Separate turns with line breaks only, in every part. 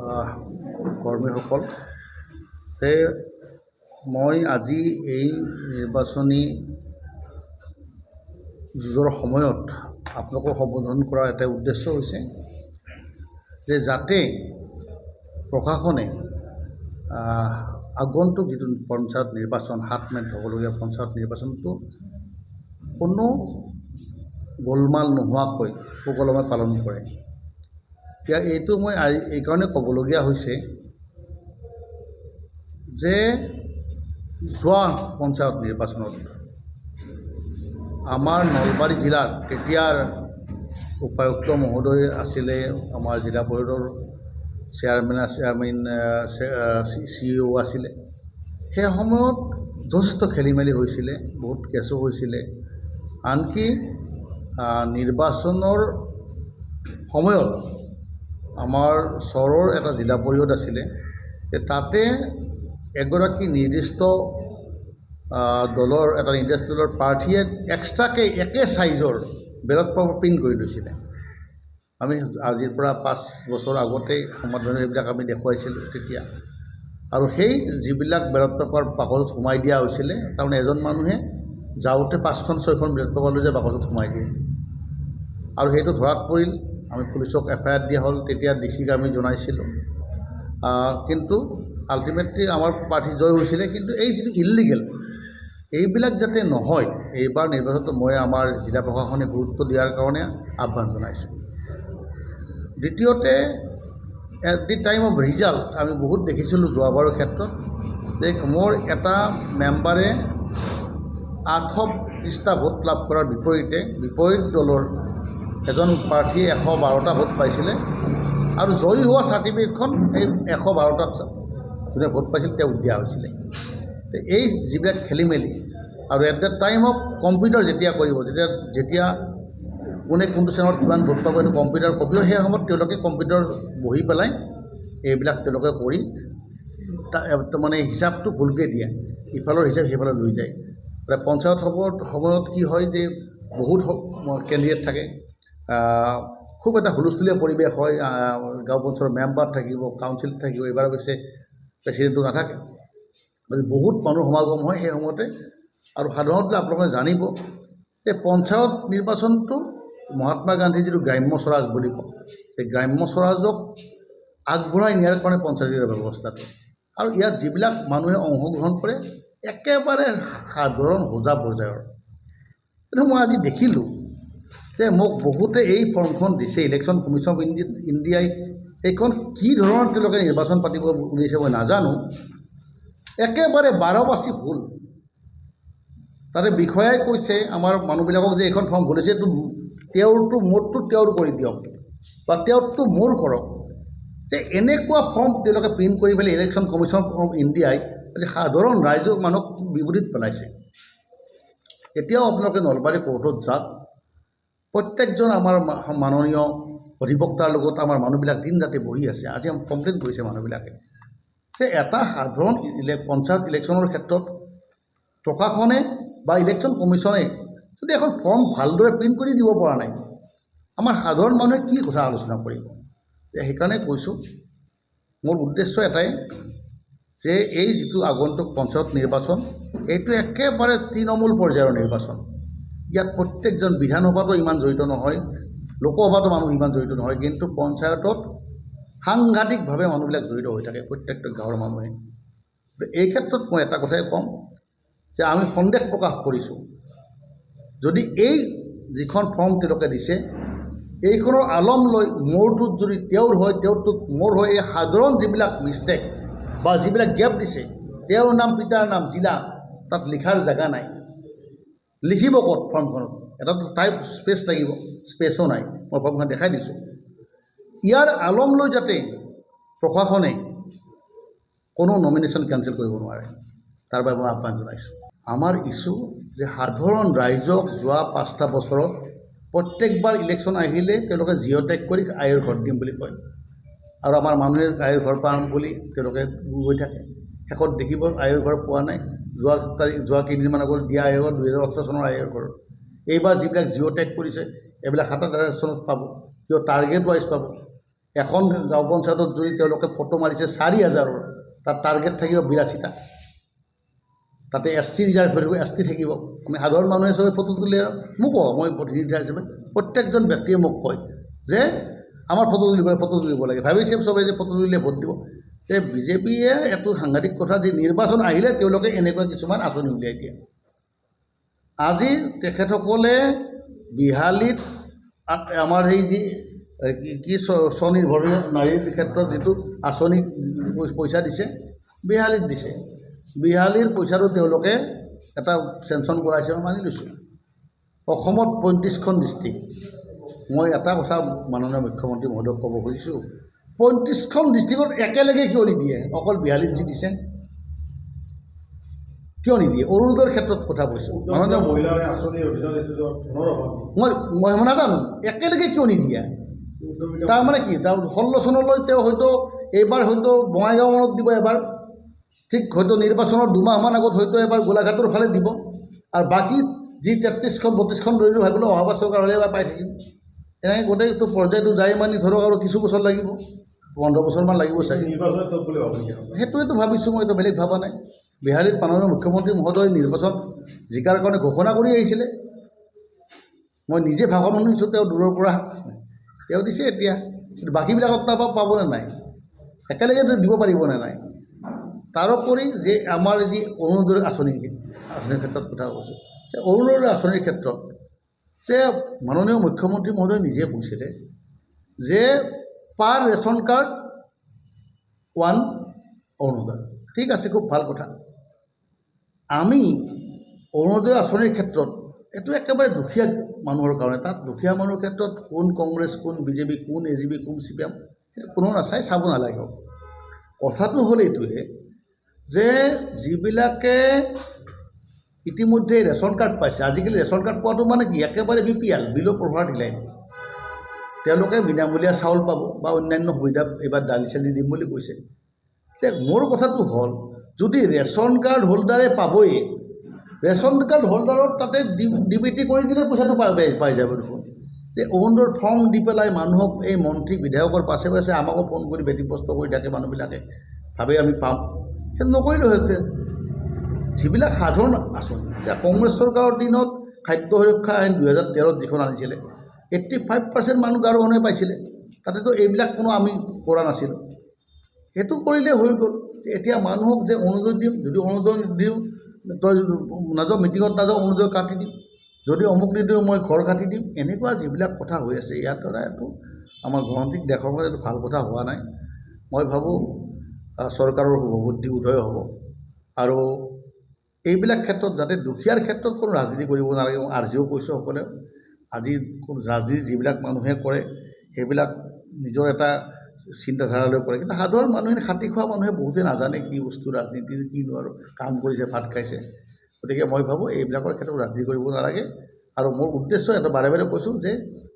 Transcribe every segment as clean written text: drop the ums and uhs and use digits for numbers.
কৰ্মীসকল যে মই আজি এই নিৰ্বাচনী যুঁজৰ সময়ত আপোনালোকক সম্বোধন কৰাৰ এটা উদ্দেশ্য হৈছে যে যাতে প্ৰশাসনে আগন্তুক যিটো পঞ্চায়ত নিৰ্বাচন 7 মে'ত হ'বলগীয়া পঞ্চায়ত নিৰ্বাচনটো কোনো গোলমাল নোহোৱাকৈ সুকলমে পালন কৰে। এতিয়া এইটো মই এইকাৰণে ক'বলগীয়া হৈছে যে যোৱা পঞ্চায়ত নিৰ্বাচনত আমাৰ নলবাৰী জিলাৰ তেতিয়াৰ উপায়ুক্ত মহোদয় আছিলে, আমাৰ জিলা পৰিষদৰ চেয়াৰমেন CEO আছিলে। সেই সময়ত যথেষ্ট খেলি মেলি হৈছিলে, বহুত কেছো হৈছিলে। আনকি নিৰ্বাচনৰ সময়ত আমাৰ চহৰৰ এটা জিলা পৰিষদ আছিলে, তাতে এগৰাকী নিৰ্দিষ্ট দলৰ এটা নিৰ্দিষ্ট দলৰ প্ৰাৰ্থীয়ে এক্সট্ৰাকৈ একে চাইজৰ বেলট পেপাৰ প্ৰিণ্ট কৰি লৈছিলে। আমি আজিৰ পৰা 5 বছৰ আগতেই সংবাদ সেইবিলাক আমি দেখুৱাইছিলোঁ তেতিয়া। আৰু সেই যিবিলাক বেলট পেপাৰ বাকচত সোমাই দিয়া হৈছিলে, তাৰমানে এজন মানুহে যাওঁতে 5খন 6খন বেলট পেপাৰ লৈ যায় বাকচত সোমাই দিয়ে। আৰু সেইটো ধৰাত পৰিল, আমি পুলিচক FIR দিয়া হ'ল। তেতিয়া DCক আমি জনাইছিলোঁ, কিন্তু আল্টিমেটলি আমাৰ প্ৰাৰ্থী জয় হৈছিলে। কিন্তু এই যিটো ইলিগেল, এইবিলাক যাতে নহয়, এইবাৰ নিৰ্বাচনত মই আমাৰ জিলা প্ৰশাসনে গুৰুত্ব দিয়াৰ কাৰণে আহ্বান জনাইছোঁ। দ্বিতীয়তে, at the time of result আমি বহুত দেখিছিলোঁ যোৱাবাৰৰ ক্ষেত্ৰত যে মোৰ এটা মেম্বাৰে 830টা ভোট লাভ কৰাৰ বিপৰীত দলৰ এজন প্ৰাৰ্থীয়ে 112টা ভোট পাইছিলে, আৰু জয়ী হোৱা চাৰ্টিফিকেটখন এই 112টা যোনে ভোট পাইছিল তেওঁক দিয়া হৈছিলে। এই যিবিলাক খেলি মেলি, আৰু at the time of computer যেতিয়া কৰিব, যেতিয়া কোনে কোনটো চেনেলত কিমান ভোট পাব এইটো কম্পিউটাৰ কপিও, সেই সময়ত তেওঁলোকে কম্পিউটাৰ বহি পেলাই এইবিলাক তেওঁলোকে কৰি মানে হিচাপটো ভুলকৈ দিয়ে, ইফালৰ হিচাপ সিফালে লৈ যায়। পঞ্চায়ত সময়ত কি হয় যে বহুত কেণ্ডিডেট থাকে, খুব এটা হুলস্থুলীয়া পৰিৱেশ হয়। গাঁও পঞ্চায়তৰ মেম্বাৰ থাকিব, কাউন্সিল থাকিব, এইবাৰ অৱশ্যে প্ৰেচিডেণ্টটো নাথাকে, বহুত মানুহ সমাগম হয় সেই সময়তে। আৰু সাধাৰণতে আপোনালোকে জানিব যে পঞ্চায়ত নিৰ্বাচনটো মহাত্মা গান্ধী যিটো গ্ৰাম্য স্বৰাজ বুলি কওঁ, সেই গ্ৰাম্য স্বৰাজক আগবঢ়াই নিয়াৰ কাৰণে পঞ্চায়তীয় ব্যৱস্থাটো। আৰু ইয়াত যিবিলাক মানুহে অংশগ্ৰহণ কৰে একেবাৰে সাধাৰণ হোজা পৰ্যায়ৰ। কিন্তু মই আজি দেখিলোঁ যে মোক বহুতে এই ফৰ্মখন দিছে, ইলেকশ্যন কমিশ্যন অফ ইণ্ডিয়াই এইখন কি ধৰণৰ তেওঁলোকে নিৰ্বাচন পাতিব উলিয়াইছে মই নাজানো, একেবাৰে বাৰবাচি ভুল। তাতে বিষয়াই কৈছে আমাৰ মানুহবিলাকক যে এইখন ফৰ্ম ভুল হৈছে, এইটো তেওঁৰটো মোৰটো তেওঁৰ কৰি দিয়ক, বা তেওঁৰটো মোৰ কৰক। যে এনেকুৱা ফৰ্ম তেওঁলোকে প্ৰিণ্ট কৰি পেলাই ইলেকশ্যন কমিশ্যন অফ ইণ্ডিয়াই আজি সাধাৰণ ৰাইজক মানুহক বিপৰীত পেলাইছে। এতিয়াও আপোনালোকে নলবাৰী কোৰ্টত যাওক, প্ৰত্যেকজন আমাৰ মাননীয় অধিবক্তাৰ লগত আমাৰ মানুহবিলাক দিন ৰাতি বহি আছে। আজি কমপ্লেইন কৰিছে মানুহবিলাকে যে এটা সাধাৰণ পঞ্চায়ত ইলেকশ্যনৰ ক্ষেত্ৰত প্ৰশাসনে বা ইলেকশ্যন কমিশ্যনে যদি এখন ফৰ্ম ভালদৰে প্ৰিণ্ট কৰি দিব পৰা নাই, আমাৰ সাধাৰণ মানুহে কি কথা আলোচনা কৰিব। সেইকাৰণে কৈছোঁ, মোৰ উদ্দেশ্য এটাই যে এই যিটো আগন্তুক পঞ্চায়ত নিৰ্বাচন, এইটো একেবাৰে তৃণমূল পৰ্যায়ৰ নিৰ্বাচন। ইয়াত প্ৰত্যেকজন বিধানসভাতো ইমান জড়িত নহয়, লোকসভাতো মানুহ ইমান জড়িত নহয়, কিন্তু পঞ্চায়তত সাংঘাতিকভাৱে মানুহবিলাক জড়িত হৈ থাকে, প্ৰত্যেকটো গাঁৱৰ মানুহে। এই ক্ষেত্ৰত মই এটা কথাই ক'ম যে আমি সন্দেহ প্ৰকাশ কৰিছোঁ, যদি এই যিখন ফৰ্ম তেওঁলোকে দিছে এইখনৰ আলম লৈ মোৰটোত যদি তেওঁৰ হয়, তেওঁৰটোত মোৰ হয়, এই সাধাৰণ যিবিলাক মিষ্টেক বা যিবিলাক গেপ দিছে, তেওঁৰ নাম, পিতাৰ নাম, জিলা, তাত লিখাৰ জেগা নাই। লিখিব ক'ত ফৰ্মখনত? এটাতো টাইপ স্পেচ লাগিব, স্পেচো নাই। মই ফৰ্মখন দেখাই দিছোঁ। ইয়াৰ আলম লৈ যাতে প্ৰশাসনে কোনো নমিনেশ্যন কেঞ্চেল কৰিব নোৱাৰে, তাৰ বাবে মই আহ্বান জনাইছোঁ। আমাৰ ইছ্যু যে সাধাৰণ ৰাইজক যোৱা 5টা বছৰত প্ৰত্যেকবাৰ ইলেকশ্যন আহিলে তেওঁলোকে জিঅ' টেগ কৰি আয়ৰ ঘৰ দিম বুলি কয়, আৰু আমাৰ মানুহে আয়ৰ ঘৰ পাম বুলি তেওঁলোকে গৈ থাকে। শেষত দেখিব আয়ৰ ঘৰ পোৱা নাই। যোৱা কেইদিনমান আগত দিয়া আয়ৰ ঘৰ 2018 চনৰ আয়ৰ ঘৰ। এইবাৰ যিবিলাক জিঅ' টেগ কৰিছে এইবিলাক 27 চনত পাব, কিয় টাৰ্গেট ৱাইজ পাব। এখন গাঁও পঞ্চায়তত যদি তেওঁলোকে ফটো মাৰিছে 4,000, তাত টাৰ্গেট থাকিব 82টা, তাতে SC ৰিজাৰ্ভ কৰিব, ST থাকিব। আমি সাধাৰণ মানুহে চবে ফটো তুলি মোক কওঁ, মই প্ৰতিনিধি হিচাপে প্ৰত্যেকজন ব্যক্তিয়ে মোক কয় যে আমাৰ ফটো তুলিব লাগে। ভাবিছে চবে যে ফটো তুলিলে ভোট দিব। যে বিজেপিয়ে এইটো সাংঘাতিক কথা যে নিৰ্বাচন আহিলে তেওঁলোকে এনেকুৱা কিছুমান আঁচনি উলিয়াই দিয়ে। আজি তেখেতসকলে বিহালীত আমাৰ সেই যি কি স্বনিৰ্ভৰশীল নাৰীৰ ক্ষেত্ৰত যিটো আঁচনি পইচা দিছে, বিহালীত দিছে। বিহালীৰ পইচাটো তেওঁলোকে এটা চেংচন কৰাইছে, মানি লৈছোঁ। অসমত 35খন ডিষ্ট্ৰিক্ট। মই এটা কথা মাননীয় মুখ্যমন্ত্ৰী মহোদয়ক ক'ব খুজিছোঁ, 35খন ডিষ্ট্ৰিক্টত একেলগে কিয় নিদিয়ে? অকল বিহালীত যি দিছে কিয় নিদিয়ে? অৰুণোদয়ৰ ক্ষেত্ৰত কথা কৈছোঁ। মই নাজানো একেলগে কিয় নিদিয়ে। তাৰমানে কি? তাৰ 16 চনলৈ তেওঁ হয়তো এইবাৰ হয়তো বঙাইগাঁৱত দিব, এবাৰ ঠিক হয়তো নিৰ্বাচনৰ 2 মাহমান আগত হয়তো এবাৰ গোলাঘাটৰ ফালে দিব, আৰু বাকী যি 33খন 32খন ধৰিলোঁ ভাবিলোঁ অহা চৰকাৰ হ'লে এবাৰ পাই থাকিম। এনেকৈ গোটেইটো পৰ্যায়টো যাই মানি ধৰক আৰু কিছু বছৰ লাগিব, 15 বছৰমান লাগিব চাগে। সেইটোৱেতো ভাবিছোঁ, মই এইটো বেলেগ ভবা নাই। বিহালীত মাননীয় মুখ্যমন্ত্ৰী মহোদয় নিৰ্বাচন জিকাৰ কাৰণে ঘোষণা কৰি আহিছিলে। মই নিজে ভাষণ শুনিছোঁ তেওঁ দূৰৰ পৰা, তেওঁ দিছে এতিয়া, কিন্তু বাকীবিলাকত তাৰপৰা পাবনে নাই? একেলগে দিব পাৰিবনে নাই? তাৰোপৰি যে আমাৰ যি অৰুণোদয় আঁচনিৰ ক্ষেত্ৰত কথা কৈছোঁ, যে অৰুণোদয় আঁচনিৰ ক্ষেত্ৰত যে মাননীয় মুখ্যমন্ত্ৰী মহোদয় নিজে কৈছিলে যে পাৰ ৰেচন কাৰ্ড 1 অৰুণোদয়। ঠিক আছে, খুব ভাল কথা। আমি অৰুণোদয় আঁচনিৰ ক্ষেত্ৰত এইটো একেবাৰে দুখীয়া মানুহৰ কাৰণে, তাত দুখীয়া মানুহৰ ক্ষেত্ৰত কোন কংগ্ৰেছ, কোন বিজেপি, কোন AGP, কোন CPM সেইটো কোনো নাচাই, চাব নালাগে। কথাটো হ'ল এইটোৱে যে যিবিলাকে ইতিমধ্যে ৰেচন কাৰ্ড পাইছে, আজিকালি ৰেচন কাৰ্ড পোৱাটো মানে কি একেবাৰে BPL, বিল' পভাৰ্টি লাইন, তেওঁলোকে বিনামূলীয়া চাউল পাব বা অন্যান্য সুবিধা, এইবাৰ দালি চালি দিম বুলি কৈছে। যে মোৰ কথাটো হ'ল যদি ৰেচন কাৰ্ড হোল্ডাৰে পাবই, ৰেচন কাৰ্ড হোল্ডাৰত তাতে DBT কৰি দিলে পইচাটো পাই যাব দেখোন। যে অৰুণোদয়ৰ ফৰ্ম দি পেলাই মানুহক এই মন্ত্ৰী বিধায়কৰ পাছে পাছে আমাকো ফোন কৰি ব্যতিব্যস্ত কৰি থাকে মানুহবিলাকে, ভাবে আমি পাম। সেইটো নকৰিলোহেঁতেন। যিবিলাক সাধাৰণ আঁচনি, এতিয়া কংগ্ৰেছ চৰকাৰৰ দিনত খাদ্য সুৰক্ষা আইন 2013ত যিখন আনিছিলে, 85% মানুহ গাঁৱৰ মানুহে পাইছিলে। তাতেতো এইবিলাক কোনো আমি কৰা নাছিলোঁ। সেইটো কৰিলে হৈ গ'ল। এতিয়া মানুহক যে অৰুণোদয় দিম, যদি অৰুণোদয় দিওঁ তই নাযাওঁ, মিটিঙত নাযাওঁ, অৰুণোদয় কাটি দিম, যদি অমুক নিদিওঁ মই ঘৰ কাটি দিম, এনেকুৱা যিবিলাক কথা হৈ আছে, ইয়াৰ দ্বাৰা এইটো আমাৰ গণতান্ত্ৰিক দেশৰ কাৰণে এইটো ভাল কথা হোৱা নাই। মই ভাবোঁ চৰকাৰৰ শুভবুদ্ধি উদয় হ'ব, আৰু এইবিলাক ক্ষেত্ৰত যাতে দুখীয়াৰ ক্ষেত্ৰত কোনো ৰাজনীতি কৰিব নালাগে। মই আৰ্জিও কৈছোঁ সকলোৱে, আজি ৰাজনীতি যিবিলাক মানুহে কৰে সেইবিলাক নিজৰ এটা চিন্তাধাৰালৈ কৰে, কিন্তু সাধাৰণ মানুহে, খাটি খোৱা মানুহে বহুতে নাজানে কি বস্তু ৰাজনীতি, কিনো আৰু কাম কৰিছে, ভাত খাইছে। গতিকে মই ভাবোঁ এইবিলাকৰ ক্ষেত্ৰত ৰাজনীতি কৰিব নালাগে। আৰু মোৰ উদ্দেশ্য এটা বাৰে বাৰে কৈছোঁ যে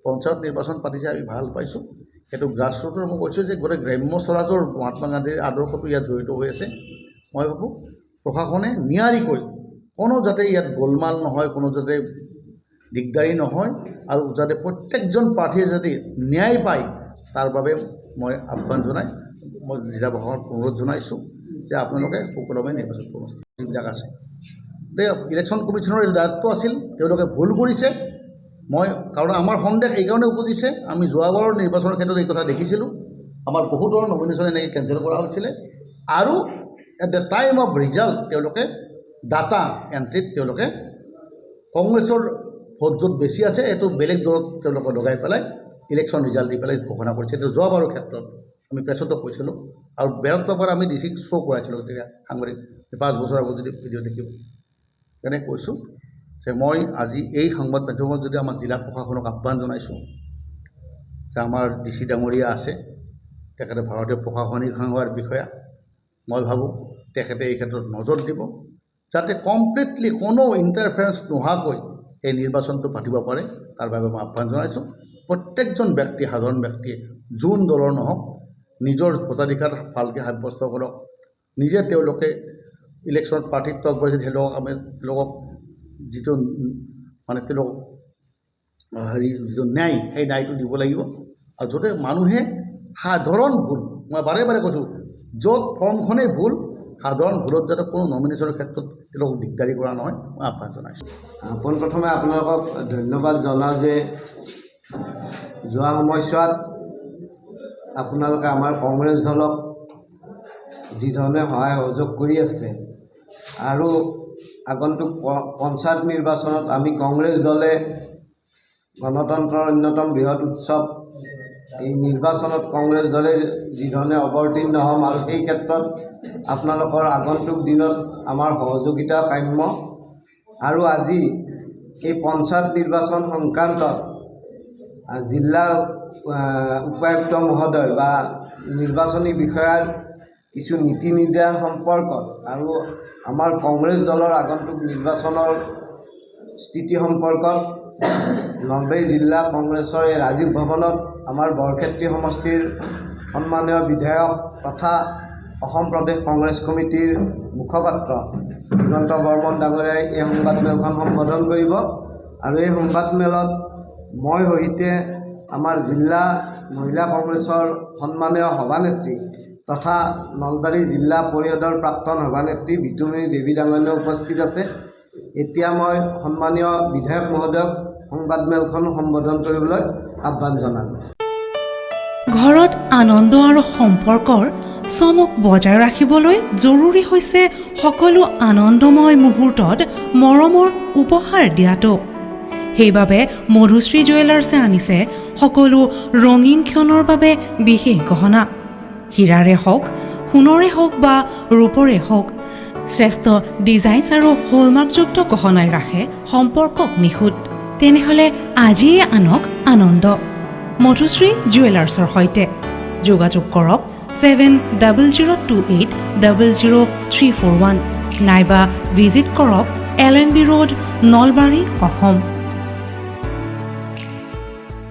পঞ্চায়ত নিৰ্বাচন পাতিছে, আমি ভাল পাইছোঁ। সেইটো গ্ৰাছৰুটৰ মই কৈছোঁ যে গোটেই গ্ৰাম্য স্বৰাজৰ মহাত্মা গান্ধীৰ আদৰ্শটো ইয়াত জড়িত হৈ আছে। মই ভাবোঁ প্ৰশাসনে নিয়াৰিকৈ, কোনো যাতে ইয়াত গোলমাল নহয়, কোনো যাতে দিগদাৰী নহয়, আৰু যাতে প্ৰত্যেকজন প্ৰাৰ্থীয়ে যাতে ন্যায় পায় তাৰ বাবে মই আহ্বান জনাই মই জিলা প্ৰশাসনক অনুৰোধ জনাইছোঁ যে আপোনালোকে সুকলমে নিৰ্বাচন ব্যৱস্থা যিবিলাক আছে, ইলেকশ্যন কমিশ্যনৰ দায়িত্ব আছিল, তেওঁলোকে ভুল কৰিছে। মই কাৰণ আমাৰ সন্দেহ এইকাৰণে উপজিছে, আমি যোৱাবাৰৰ নিৰ্বাচনৰ ক্ষেত্ৰত এই কথা দেখিছিলোঁ, আমাৰ বহুতৰ নমিনেশ্যন এনেকৈ কেঞ্চেল কৰা হৈছিলে, আৰু at the time of result তেওঁলোকে ডাটা এণ্ট্ৰিত তেওঁলোকে কংগ্ৰেছৰ ভোট য'ত বেছি আছে এইটো বেলেগ দলত তেওঁলোকে লগাই পেলাই ইলেকশ্যন ৰিজাল্ট দি পেলাই ঘোষণা কৰিছে। এইটো যোৱাবাৰৰ ক্ষেত্ৰত আমি প্ৰেছতো কৈছিলোঁ, আৰু বেলেগ পেপাৰ আমি ডিচিক শ্ব' কৰাইছিলোঁ তেতিয়া সাংবাদিক, 5 বছৰ আগত যদি ভিডিঅ' দেখিব। তেনে কৈছোঁ যে মই আজি এই সংবাদ মাধ্যমত যদি আমাৰ জিলা প্ৰশাসনক আহ্বান জনাইছোঁ যে আমাৰ DC ডাঙৰীয়া আছে, তেখেতে ভাৰতীয় প্ৰশাসনিক সেৱাৰ বিষয়া, মই ভাবোঁ তেখেতে এই ক্ষেত্ৰত নজৰ দিব, যাতে কমপ্লিটলি কোনো ইণ্টাৰফাৰেঞ্চ নোহোৱাকৈ এই নিৰ্বাচনটো পাতিব পাৰে। তাৰ বাবে মই আহ্বান জনাইছোঁ। প্ৰত্যেকজন ব্যক্তি, সাধাৰণ ব্যক্তিয়ে যোন দলৰ নহওক, নিজৰ ভোটাধিকাৰ ভালকৈ সাব্যস্ত কৰক। নিজে তেওঁলোকে ইলেকশ্যনত প্ৰাৰ্থিত্ব আগবঢ়াইছে, তেওঁলোকক যিটো মানে তেওঁলোকক যিটো ন্যায়, সেই ন্যায়টো দিব লাগিব। আৰু যাতে মানুহে সাধাৰণ ভুল, মই বাৰে বাৰে কৈছোঁ, য'ত ফৰ্মখনেই ভুল, সাধাৰণ ভুলত যাতে কোনো নমিনেশ্যনৰ ক্ষেত্ৰত তেওঁলোকক দিগদাৰী কৰা নহয়, মই আহ্বান জনাইছোঁ।
পোনপ্ৰথমে আপোনালোকক ধন্যবাদ জনাওঁ যে যোৱা সময়ছোৱাত আপোনালোকে আমাৰ কংগ্ৰেছ দলক যি ধৰণে সহায় সহযোগ কৰি আছে আৰু আগন্তুক পঞ্চায়ত নিৰ্বাচনত আমি কংগ্ৰেছ দলে গণতন্ত্ৰৰ অন্যতম বৃহৎ উৎসৱ এই নিৰ্বাচনত কংগ্ৰেছ দলে যি ধৰণে অৱতীৰ্ণ হ'ম আৰু সেই ক্ষেত্ৰত আপোনালোকৰ আগন্তুক দিনত আমাৰ সহযোগিতা কাম্য। আৰু আজি এই পঞ্চায়ত নিৰ্বাচন সংক্ৰান্তত জিলা উপায়ুক্ত মহোদয় বা নিৰ্বাচনী বিষয়াৰ কিছু নীতি নিৰ্দেশন সম্পৰ্কত আৰু আমাৰ কংগ্ৰেছ দলৰ আগন্তুক নিৰ্বাচনৰ স্থিতি সম্পৰ্কত নলবাৰী জিলা কংগ্ৰেছৰ এই ৰাজীৱ ভৱনত আমাৰ বৰক্ষেত্ৰী সমষ্টিৰ সন্মানীয় বিধায়ক তথা অসম প্ৰদেশ কংগ্ৰেছ কমিটিৰ মুখপাত্ৰ দিগন্ত বৰ্মন ডাঙৰীয়াই এই সংবাদমেলখন সম্বোধন কৰিব। আৰু এই সংবাদমেলত মই সহিতে আমাৰ জিলা মহিলা কংগ্ৰেছৰ সন্মানীয় সভানেত্ৰী তথা নলবাৰী জিলা পৰিষদৰ প্ৰাক্তন সভানেত্ৰী বিতুমণি দেৱী ডাঙৰীয়া উপস্থিত আছে। এতিয়া মই সন্মানীয় বিধায়ক মহোদয়ক সংবাদমেলখন সম্বোধন কৰিবলৈ আহ্বান জনাম।
ঘৰত আনন্দ আৰু সম্পৰ্কৰ চমক বজাই ৰাখিবলৈ জৰুৰী হৈছে সকলো আনন্দময় মুহূৰ্তত মৰমৰ উপহাৰ দিয়াটো। সেইবাবে মধুশ্ৰী জুৱেলাৰ্ছে আনিছে সকলো ৰঙীন ক্ষণৰ বাবে বিশেষ গহনা। হীৰাৰে হওক, সোণৰে হওক বা ৰূপৰে হওক, শ্ৰেষ্ঠ ডিজাইনছ আৰু হলমাৰ্কযুক্ত গহনাই ৰাখে সম্পৰ্কক নিখুঁত। তেনেহ'লে আজিয়ে আনক আনন্দ মধুশ্ৰী জুৱেলাৰ্ছৰ সৈতে। যোগাযোগ কৰক 7002800341 নাইবা ভিজিট কৰক LNB ৰোড, নলবাৰী, অসম।